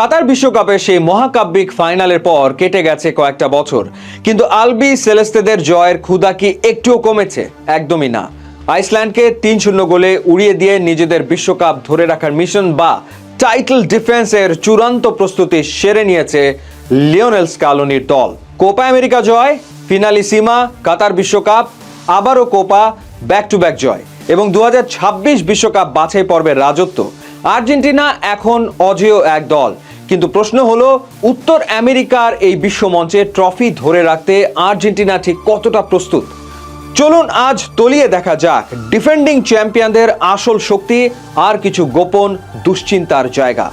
কাতার বিশ্বকাপে সেই মহাকাব্যিক ফাইনালের পর কেটে গেছে কয়েকটা বছর, কিন্তু আলবি সেলেস্তেদের জয়ের ক্ষুধা কি একটুও কমেছে? একদমই না। আইসল্যান্ডকে ৩-০ গোলে উড়িয়ে দিয়ে নিজেদের বিশ্বকাপ ধরে রাখার মিশন বা টাইটেল ডিফেন্সের চূড়ান্ত প্রস্তুতি সেরে নিয়েছে লিওনেল স্কালোনির দল। কোপা আমেরিকা জয়, ফিনালিসিমা, কাতার বিশ্বকাপ, আবারও কোপা, ব্যাক টু ব্যাক জয় এবং ২০২৬ বিশ্বকাপ বাছাই পর্বের রাজত্ব। আর্জেন্টিনা এখন অজেয় এক দল, কিন্তু প্রশ্ন হলো উত্তর আমেরিকার এই বিশ্বমঞ্চে ট্রফি ধরে রাখতে আর্জেন্টিনা ঠিক কতটা প্রস্তুত। চলুন আজ তলিয়ে দেখা যাক ডিফেন্ডিং চ্যাম্পিয়নদের আসল শক্তি আর কিছু গোপন দুশ্চিন্তার জায়গা।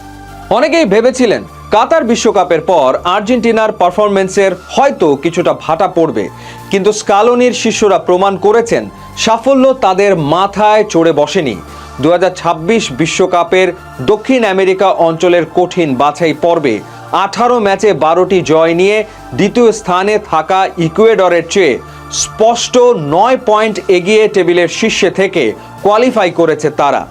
অনেকেই ভেবেছিলেন কাতার বিশ্বকাপের পর আর্জেন্টিনার পারফরমেন্সের হয়তো কিছুটা ভাটা পড়বে, কিন্তু স্কালোনির শিষ্যরা প্রমাণ করেছেন সাফল্য তাদের মাথায় চড়ে বসেনি। ২০২৬ বিশ্বকাপের দক্ষিণ আমেরিকা অঞ্চলের কঠিন বাছাই পর্বে ১৮ ম্যাচে ১২টি জয় নিয়ে দ্বিতীয় স্থানে থাকা ইকুয়েডরের চেয়ে স্পষ্ট ৯ পয়েন্ট এগিয়ে টেবিলের শীর্ষে থেকে কোয়ালিফাই করেছে তারা।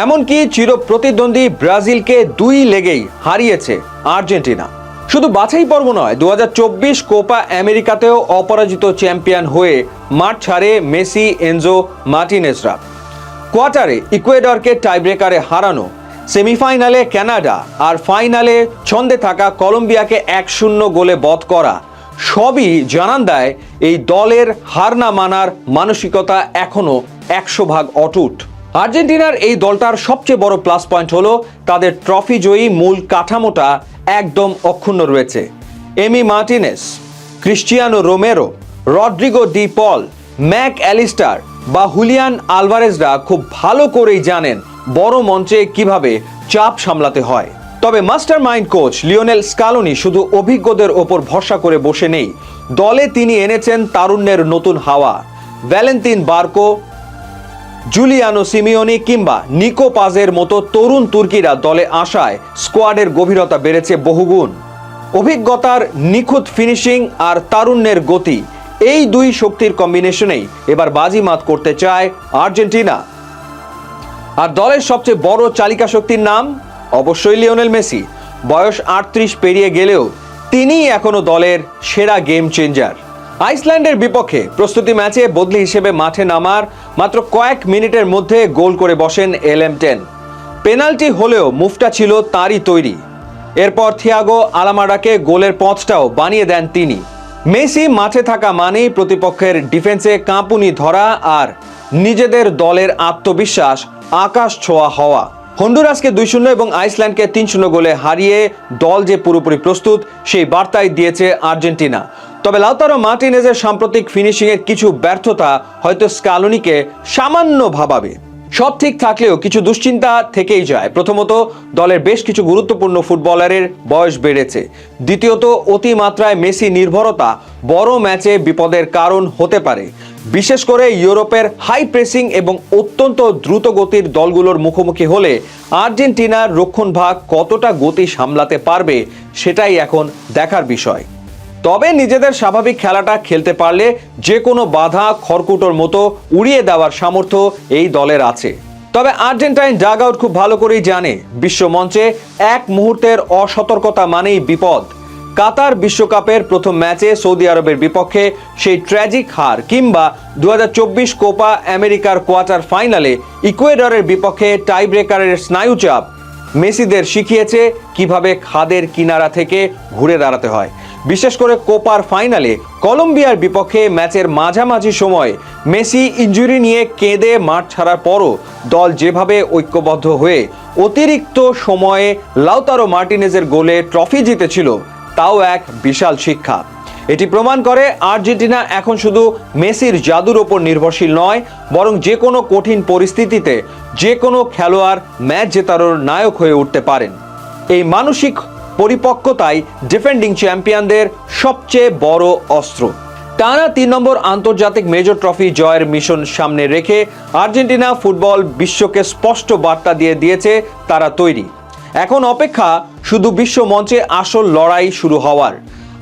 এমনকি চিরপ্রতিদ্বন্দ্বী ব্রাজিলকে ২ লেগেই হারিয়েছে আর্জেন্টিনা। শুধু বাছাই পর্ব নয়, ২০২৪ কোপা আমেরিকাতেও অপরাজিত চ্যাম্পিয়ন হয়ে মাঠ ছাড়ে মেসি, এনজো মার্টিনেজরা। কোয়ার্টারে ইকুয়েডরকে টাইব্রেকারে হারানো, সেমিফাইনালে কানাডা আর ফাইনালে ছন্দে থাকা কলম্বিয়াকে ১-০ গোলে বধ করা সবই জানান দেয় এই দলের হার না মানার মানসিকতা এখনো ১০০% অটুট। আর্জেন্টিনার এই দলটার সবচেয়ে বড় প্লাস পয়েন্ট হলো তাদের ট্রফি জয়ী মূল কাঠামোটা একদম অক্ষুণ্ণ রয়েছে। Emi Martinez, Cristiano Romero, Rodrigo De Paul, Mac Allister বা হুলিয়ান আলভারেজরা খুব ভালো করেই জানেন বড় মঞ্চে কিভাবে চাপ সামলাতে হয়। তবে master mind coach Lionel Scaloni শুধু অভিজ্ঞদের ওপর ভরসা করে বসে নেই, দলে তিনি এনেছেন তারুণ্যের নতুন হাওয়া। ভ্যালেন্তিন বার্কো, জুলিয়ানো সিমিওনি কিংবা নিকো পাজের মতো তরুণ তুর্কিরা দলে আসায় স্কোয়াডের গভীরতা বেড়েছে বহুগুণ। অভিজ্ঞতার নিখুঁত ফিনিশিং আর তারুণ্যের গতি, এই দুই শক্তির কম্বিনেশনেই এবার বাজিমাত করতে চায় আর্জেন্টিনা। আর দলের সবচেয়ে বড় চালিকা শক্তির নাম অবশ্যই লিওনেল মেসি। বয়স ৩৮ পেরিয়ে গেলেও তিনিই এখনো দলের সেরা গেম চেঞ্জার। আইসল্যান্ডের বিপক্ষে প্রস্তুতি ম্যাচে বদলি হিসেবে মাঠে নামার মাত্র কয়েক মিনিটের মধ্যে গোল করে বসেন LM10। পেনাল্টি হলেও মুভটা ছিল তারই তৈরি। এরপর থিয়াগো আলামাডাকে গোলের পথটাও বানিয়ে দেন তিনি। মেসি মাঠে থাকা মানেই প্রতিপক্ষের ডিফেন্সে কাঁপুনি ধরা আর নিজেদের দলের আত্মবিশ্বাস আকাশ ছোঁয়া হওয়া। হন্ডুরাসকে ২-০ এবং আইসল্যান্ডকে ৩-০ গোলে হারিয়ে দল যে পুরোপুরি প্রস্তুত সেই বার্তাই দিয়েছে আর্জেন্টিনা। তবে লাউতারো মার্টিনেজের সাম্প্রতিক ফিনিশিংয়ের কিছু ব্যর্থতা হয়তো স্কালোনিকে সামান্য ভাবাবে। সব ঠিক থাকলেও কিছু দুশ্চিন্তা থেকেই যায়। প্রথমত, দলের বেশ কিছু গুরুত্বপূর্ণ ফুটবলারের বয়স বেড়েছে। দ্বিতীয়ত, অতিমাত্রায় মেসি নির্ভরতা বড় ম্যাচে বিপদের কারণ হতে পারে, বিশেষ করে ইউরোপের হাই প্রেসিং এবং অত্যন্ত দ্রুত গতির দলগুলোর মুখোমুখি হলে আর্জেন্টিনার রক্ষণভাগ কতটা গতি সামলাতে পারবে সেটাই এখন দেখার বিষয়। তবে নিজেদের স্বাভাবিক খেলাটা খেলতে পারলে যে কোনো বাধা খড়কুটোর মতো উড়িয়ে দেওয়ার সামর্থ্য এই দলের আছে। তবে আর্জেন্টাইন ডাগ আউট খুব ভালো করেই জানে বিশ্বমঞ্চে এক মুহূর্তের অসতর্কতা মানেই বিপদ। কাতার বিশ্বকাপের প্রথম ম্যাচে সৌদি আরবের বিপক্ষে সেই ট্র্যাজিক হার কিংবা ২০২৪ কোপা আমেরিকার কোয়ার্টার ফাইনালে ইকুয়েডরের বিপক্ষে টাইব্রেকারের স্নায়ুচাপ মেসিদের শিখিয়েছে কিভাবে খাদের কিনারা থেকে ঘুরে দাঁড়াতে হয়। বিশেষ করে কোপার ফাইনালে কলম্বিয়ার বিপক্ষে ম্যাচের মাঝামাঝি সময় মেসি ইনজুরি নিয়ে কেঁদে মাঠ ছাড়ার পরও দল যেভাবে ঐক্যবদ্ধ হয়ে অতিরিক্ত সময়ে লাউতারো মার্টিনেজের গোলে ট্রফি জিতেছিল, তাও এক বিশাল শিক্ষা। এটি প্রমাণ করে আর্জেন্টিনা এখন শুধু মেসির জাদুর ওপর নির্ভরশীল নয়, বরং যে কোনো কঠিন পরিস্থিতিতে যে কোনো খেলোয়াড় ম্যাচ জেতানোর নায়ক হয়ে উঠতে পারেন। এই মানসিক পরিপক্কতাই ডিফেন্ডিং চ্যাম্পিয়নদের সবচেয়ে বড় অস্ত্র। টানা ৩ নম্বর আন্তর্জাতিক মেজর ট্রফি জয়ের মিশন সামনে রেখে আর্জেন্টিনা ফুটবল বিশ্বকে স্পষ্ট বার্তা দিয়ে দিয়েছে তারা তৈরি। এখন অপেক্ষা শুধু বিশ্ব মঞ্চে আসল লড়াই শুরু হওয়ার।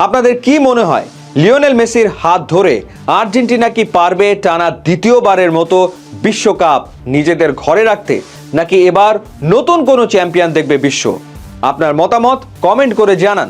আপনাদের কি মনে হয়, লিওনেল মেসির হাত ধরে আর্জেন্টিনা কি পারবে টানা দ্বিতীয়বারের মতো বিশ্বকাপ নিজেদের ঘরে রাখতে, নাকি এবার নতুন কোনো চ্যাম্পিয়ন দেখবে বিশ্ব? আপনার মতামত কমেন্ট করে জানান।